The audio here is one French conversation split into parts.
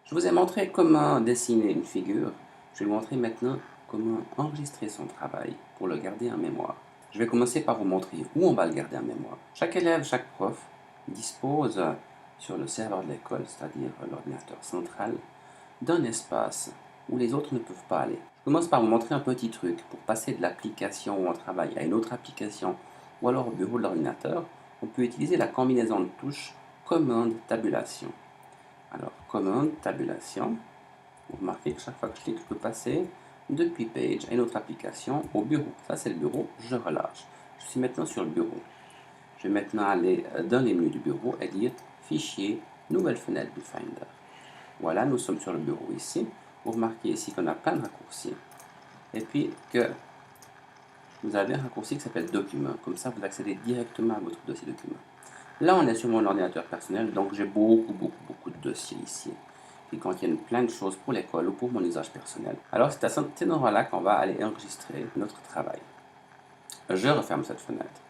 Je vous ai montré comment dessiner une figure. Je vais vous montrer maintenant comment enregistrer son travail pour le garder en mémoire. Je vais commencer par vous montrer où on va le garder en mémoire. Chaque élève, chaque prof dispose sur le serveur de l'école, c'est-à-dire l'ordinateur central, d'un espace où les autres ne peuvent pas aller. Je commence par vous montrer un petit truc pour passer de l'application où on travaille à une autre application ou alors au bureau de l'ordinateur. On peut utiliser la combinaison de touches commande tabulation. Alors, commande, tabulation. Vous remarquez que chaque fois que je clique, je peux passer depuis Page à une autre application au bureau. Ça, c'est le bureau. Je relâche. Je suis maintenant sur le bureau. Je vais maintenant aller dans les menus du bureau et dire Fichier, nouvelle fenêtre du Finder. Voilà, nous sommes sur le bureau ici. Vous remarquez ici qu'on a plein de raccourcis. Et puis que vous avez un raccourci qui s'appelle Document. Comme ça, vous accédez directement à votre dossier document. Là, on est sur mon ordinateur personnel, donc j'ai beaucoup de dossiers ici qui contiennent plein de choses pour l'école ou pour mon usage personnel. Alors, c'est à cet endroit-là qu'on va aller enregistrer notre travail. Je referme cette fenêtre.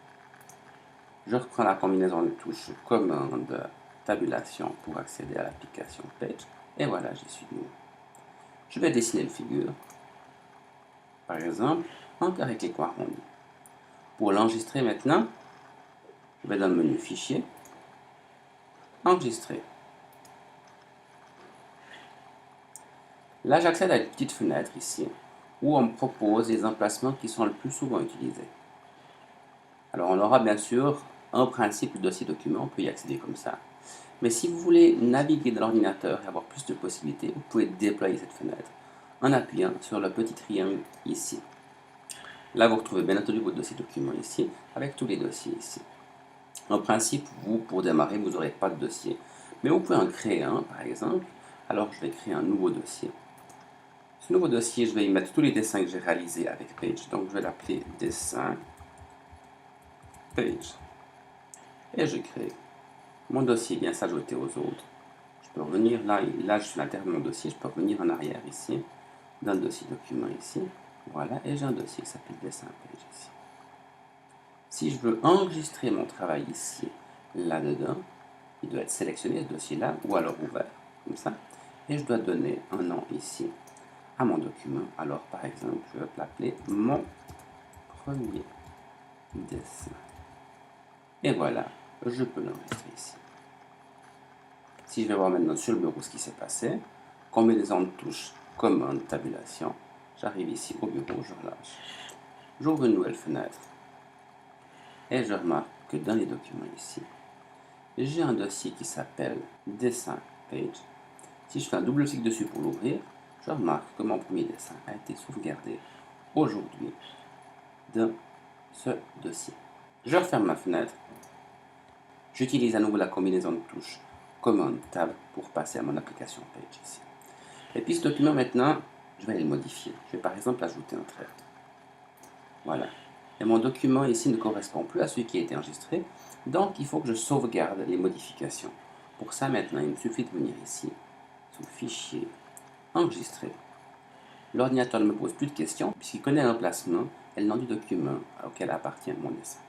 Je reprends la combinaison de touches commande, tabulation pour accéder à l'application Page. Et voilà, j'y suis de nouveau. Je vais dessiner une figure, par exemple, encore avec les coins arrondis. Pour l'enregistrer maintenant, je vais dans le menu Fichier, Enregistrer. Là, j'accède à une petite fenêtre ici, où on me propose les emplacements qui sont le plus souvent utilisés. Alors, on aura bien sûr, en principe, le dossier document, on peut y accéder comme ça. Mais si vous voulez naviguer dans l'ordinateur et avoir plus de possibilités, vous pouvez déployer cette fenêtre en appuyant sur le petit triangle ici. Là, vous retrouvez bien entendu votre dossier document ici, avec tous les dossiers ici. En principe, vous, pour démarrer, vous n'aurez pas de dossier. Mais vous pouvez en créer un, par exemple. Alors, je vais créer un nouveau dossier. Ce nouveau dossier, je vais y mettre tous les dessins que j'ai réalisés avec Page. Donc, je vais l'appeler Dessin Page. Et je crée. Mon dossier vient s'ajouter aux autres. Je peux revenir là je suis à l'intérieur de mon dossier. Je peux revenir en arrière ici, dans le dossier document ici. Voilà, et j'ai un dossier qui s'appelle Dessin Page ici. Si je veux enregistrer mon travail ici, là-dedans, il doit être sélectionné ce dossier-là, ou alors ouvert, comme ça. Et je dois donner un nom ici à mon document. Alors, par exemple, je vais l'appeler mon premier dessin. Et voilà, je peux l'enregistrer ici. Si je vais voir maintenant sur le bureau ce qui s'est passé, combinaison de touches, commande, tabulation, j'arrive ici au bureau, je relâche. J'ouvre une nouvelle fenêtre et je remarque que dans les documents ici, j'ai un dossier qui s'appelle Dessin Page. Si je fais un double clic dessus pour l'ouvrir, je remarque que mon premier dessin a été sauvegardé aujourd'hui dans ce dossier. Je referme ma fenêtre. J'utilise à nouveau la combinaison de touches Commande Tab pour passer à mon application Page ici. Et puis ce document maintenant, je vais aller le modifier. Je vais par exemple ajouter un trait. Voilà. Et mon document ici ne correspond plus à celui qui a été enregistré, donc il faut que je sauvegarde les modifications. Pour ça maintenant, il me suffit de venir ici, sous Fichier, Enregistrer. L'ordinateur ne me pose plus de questions puisqu'il connaît l'emplacement et le nom du document auquel appartient mon dessin.